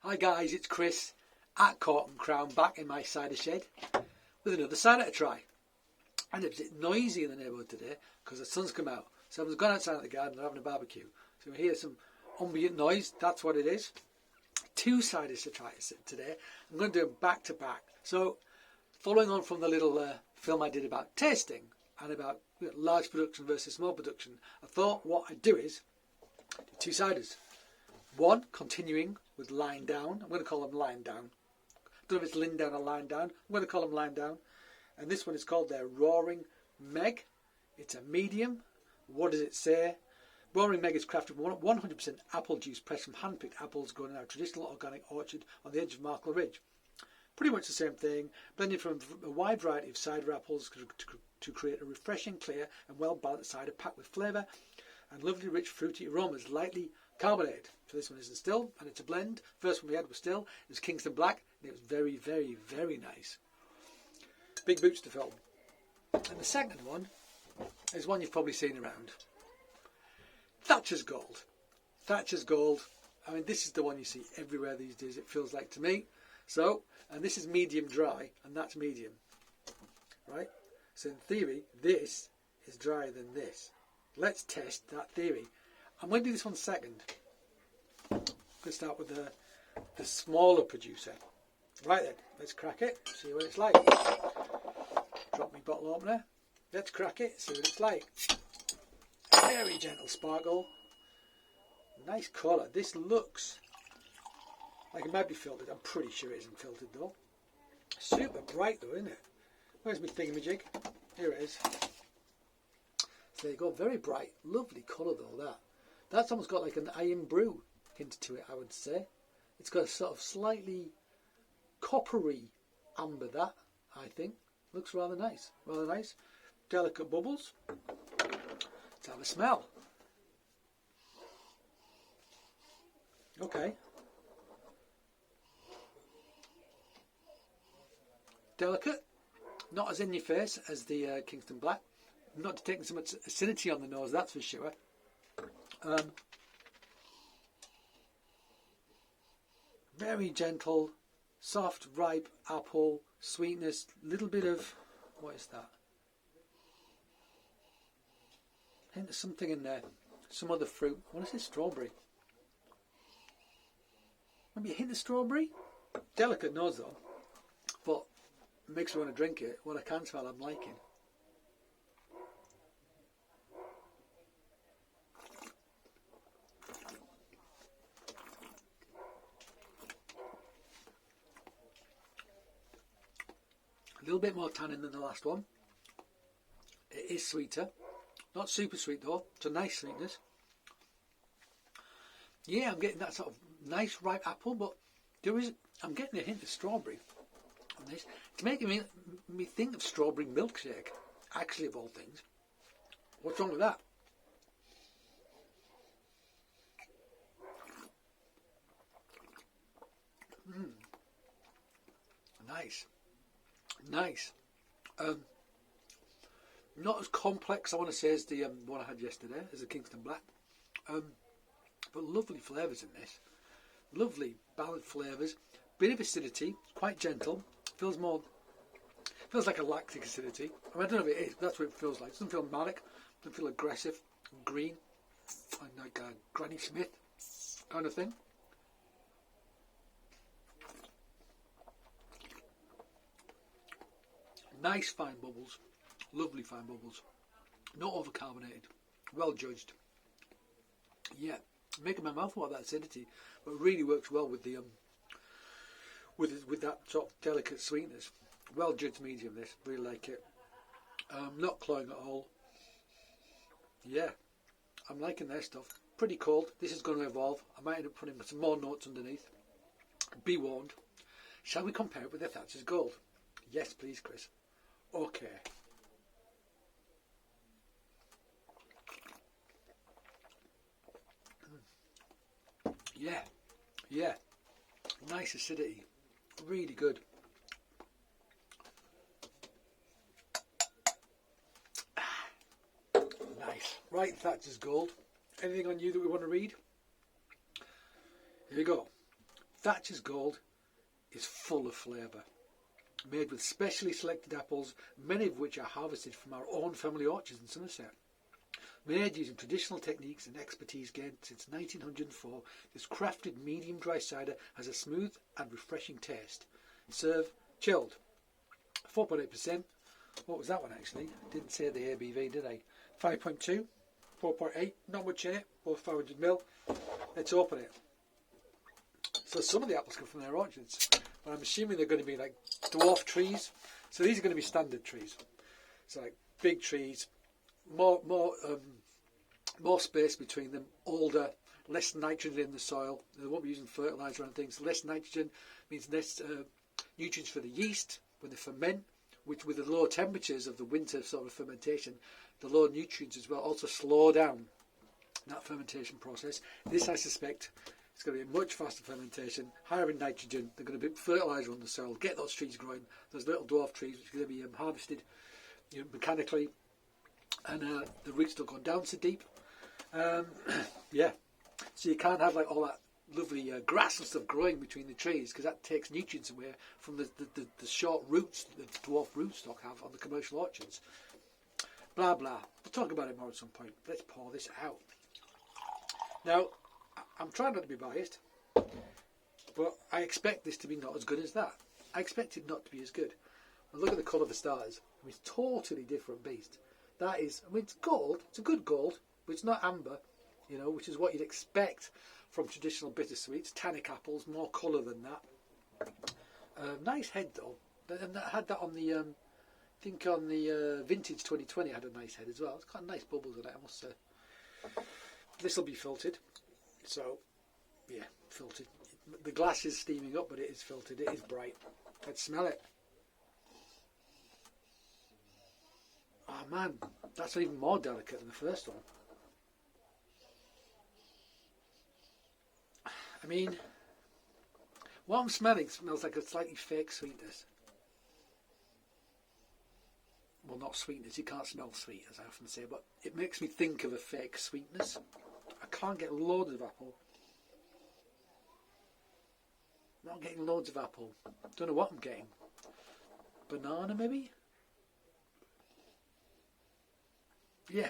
Hi guys, it's Chris at Cork and Crown back in my cider shed with another cider to try. And it's a bit noisy in the neighbourhood today because the sun's come out. So everyone's gone outside in the garden and having a barbecue. So we hear some ambient noise, that's what it is. Two ciders to try today. I'm going to do them back to back. So following on from the little film I did about tasting and about large production versus small production, I thought what I'd do is do two ciders. One, continuing with Lyne down. I'm going to call them Lyne down. I don't know if it's Lynn down or Lyne down. I'm going to call them Lyne down. And this one is called their Roaring Meg. It's a medium. What does it say? Roaring Meg is crafted from 100% apple juice pressed from hand-picked apples grown in our traditional organic orchard on the edge of Markle Ridge. Pretty much the same thing, blended from a wide variety of cider apples to create a refreshing, clear and well-balanced cider packed with flavour and lovely rich fruity aromas, lightly carbonated. So this one isn't still, and it's a blend. First one we had was still. It was Kingston Black, and it was very, very, very nice. Big boots to fill. And the second one is one you've probably seen around. Thatcher's Gold. Thatcher's Gold. I mean, this is the one you see everywhere these days, it feels like to me. So, and this is medium dry, and that's medium. Right? So in theory, this is drier than this. Let's test that theory. I'm going to do this one second. I'm going to start with the smaller producer. Right then, let's crack it, see what it's like. Drop my bottle opener. Let's crack it, see what it's like. Very gentle sparkle. Nice colour. This looks like it might be filtered. I'm pretty sure it isn't filtered though. Super bright though, isn't it? Where's my thingamajig? Here it is. So there you go, very bright. Lovely colour though, that. That's almost got like an iron brew hint to it, I would say. It's got a sort of slightly coppery amber, that, I think. Looks rather nice. Rather nice. Delicate bubbles. Let's have a smell. Okay. Delicate. Not as in your face as the Kingston Black. Not detecting so much acidity on the nose, that's for sure. Very gentle, soft, ripe apple, sweetness, little bit of, what is that? Hint of something in there, some other fruit. What is this? Strawberry. Maybe a hint of strawberry? Delicate nose though, but it makes me want to drink it. What I can smell I'm liking. A little bit more tannin than the last one. It is sweeter. Not super sweet though. It's a nice sweetness. Yeah, I'm getting that sort of nice ripe apple, but I'm getting a hint of strawberry on this. It's making me think of strawberry milkshake, actually, of all things. What's wrong with that? Nice. Nice. Not as complex, I want to say, as the one I had yesterday, as the Kingston Black. But lovely flavours in this. Lovely balanced flavours. Bit of acidity, quite gentle. Feels like a lactic acidity. I mean, I don't know if it is, but that's what it feels like. It doesn't feel malic, doesn't feel aggressive, green, like a Granny Smith kind of thing. Nice fine bubbles, lovely fine bubbles, not overcarbonated, well judged. Yeah, making my mouth water that acidity, but it really works well with the with that sort of delicate sweetness. Well judged medium, this, really like it. Not cloying at all. Yeah, I'm liking their stuff. Pretty cold. This is going to evolve. I might end up putting some more notes underneath. Be warned. Shall we compare it with the Thatcher's Gold? Yes, please, Chris. Okay. Yeah. Nice acidity. Really good. Nice. Right, Thatcher's Gold. Anything on you that we want to read? Here you go. Thatcher's Gold is full of flavour. Made with specially selected apples, many of which are harvested from our own family orchards in Somerset. Made using traditional techniques and expertise gained since 1904, this crafted medium dry cider has a smooth and refreshing taste. Serve chilled. 4.8%. What was that one actually? Didn't say the ABV, did I? 5.2, 4.8, not much in it, both 500ml. Let's open it. So some of the apples come from their orchards, but I'm assuming they're going to be like dwarf trees. So these are going to be standard trees. So like big trees, more space between them, older, less nitrogen in the soil. They won't be using fertiliser or anything. So less nitrogen means less nutrients for the yeast when they ferment, which with the low temperatures of the winter sort of fermentation, the low nutrients as well also slow down that fermentation process. This, I suspect, is going to be a much faster fermentation, higher in nitrogen. They're going to be fertiliser on the soil, get those trees growing, those little dwarf trees which are going to be harvested mechanically, and the roots don't go down so deep. Yeah, so you can't have like all that lovely grass and stuff growing between the trees, because that takes nutrients away from the short roots that the dwarf rootstock have on the commercial orchards. Blah blah. We'll talk about it more at some point. Let's pour this out. Now, I'm trying not to be biased, but I expect this to be not as good as that. I expect it not to be as good. And look at the colour of the stars. I mean, it's totally different beast. That is, I mean, it's gold. It's a good gold, but it's not amber, which is what you'd expect from traditional bittersweets. Tannic apples, more colour than that. Nice head though. And I had that on the, I think on the Vintage 2020 had a nice head as well. It's got nice bubbles in it, I must say. This will be filtered. So, yeah, filtered. The glass is steaming up, but it is filtered. It is bright. Let's smell it. Oh man, that's even more delicate than the first one. I mean, what I'm smelling smells like a slightly fake sweetness. Well, not sweetness, you can't smell sweet, as I often say, but it makes me think of a fake sweetness. I can't get loads of apple. Not getting loads of apple. Don't know what I'm getting. Banana, maybe? Yeah.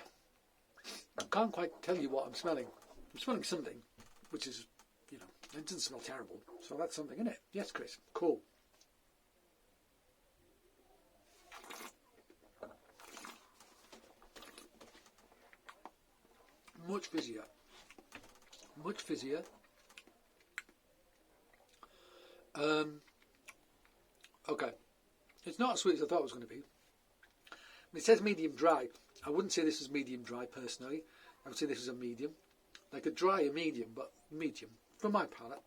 I can't quite tell you what I'm smelling. I'm smelling something, which is, it doesn't smell terrible. So that's something, isn't it? Yes, Chris. Cool. Much fizzier. Much fizzier. Okay. It's not as sweet as I thought it was going to be. It says medium dry. I wouldn't say this is medium dry personally. I would say this is a medium. Like a drier medium, but medium. For my palate.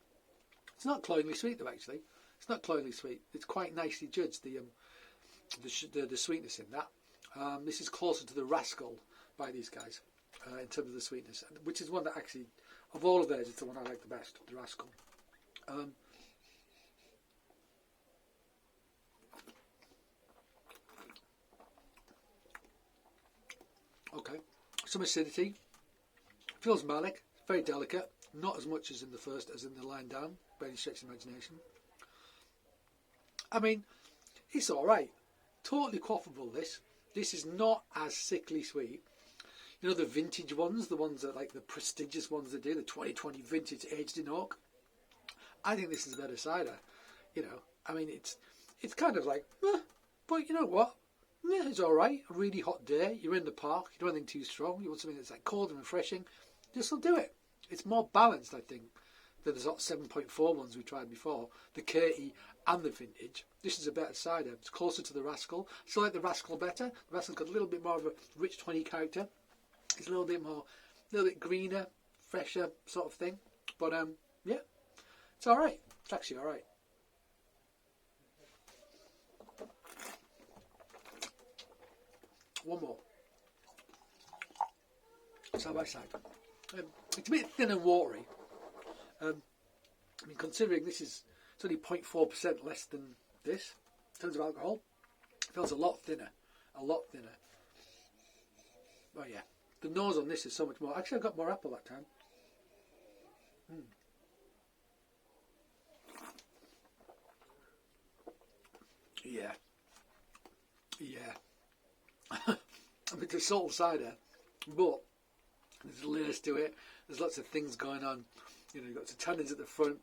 It's not cloyingly sweet though, actually. It's not cloyingly sweet. It's quite nicely judged, the sweetness in that. This is closer to the Rascal by these guys in terms of the sweetness, which is one that actually, of all of theirs, it's the one I like the best, the Rascal. Okay, some acidity. Feels malic, very delicate. Not as much as in the first, as in the Lyne down, by any stretch of imagination. I mean, it's alright. Totally quaffable, this. This is not as sickly sweet. The vintage ones, the ones that like the prestigious ones they do, the 2020 vintage aged in oak. I think this is a better cider. I mean, it's kind of like, but you know what? Yeah, it's alright. A really hot day, you're in the park, you don't want anything too strong, you want something that's like cold and refreshing. This will do it. It's more balanced, I think, than the sort of 7.4 ones we tried before, the KE and the vintage. This is a better cider. It's closer to the Rascal. Still like the Rascal better. The Rascal's got a little bit more of a rich 20 character. It's a little bit greener, fresher sort of thing. But yeah, it's alright. It's actually alright. One more. Side by side. It's a bit thin and watery. I mean, considering it's only 0.4% less than this in terms of alcohol, it feels a lot thinner. A lot thinner. Oh yeah, the nose on this is so much more. Actually, I got more apple that time. salt cider, but there's layers to it. There's lots of things going on. You know, you've got some tannins at the front,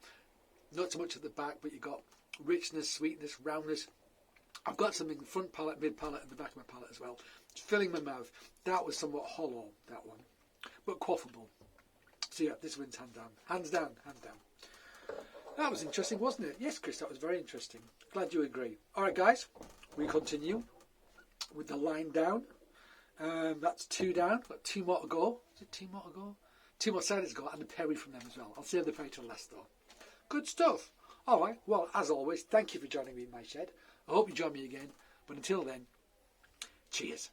not so much at the back, but you've got richness, sweetness, roundness. I've got some in the front palate, mid palate, and the back of my palate as well. It's filling my mouth. That was somewhat hollow, that one, but quaffable. So yeah, this wins hands down. Hands down, hands down. That was interesting, wasn't it? Yes, Chris, that was very interesting. Glad you agree. All right, guys, we continue with the Lyne down. That's 2 down. Got 2 more to go. Is it 2 more to go? 2 more ciders to go, and the Perry from them as well. I'll save the Perry till last, though. Good stuff. All right, well, as always, thank you for joining me in my shed. I hope you join me again. But until then, cheers.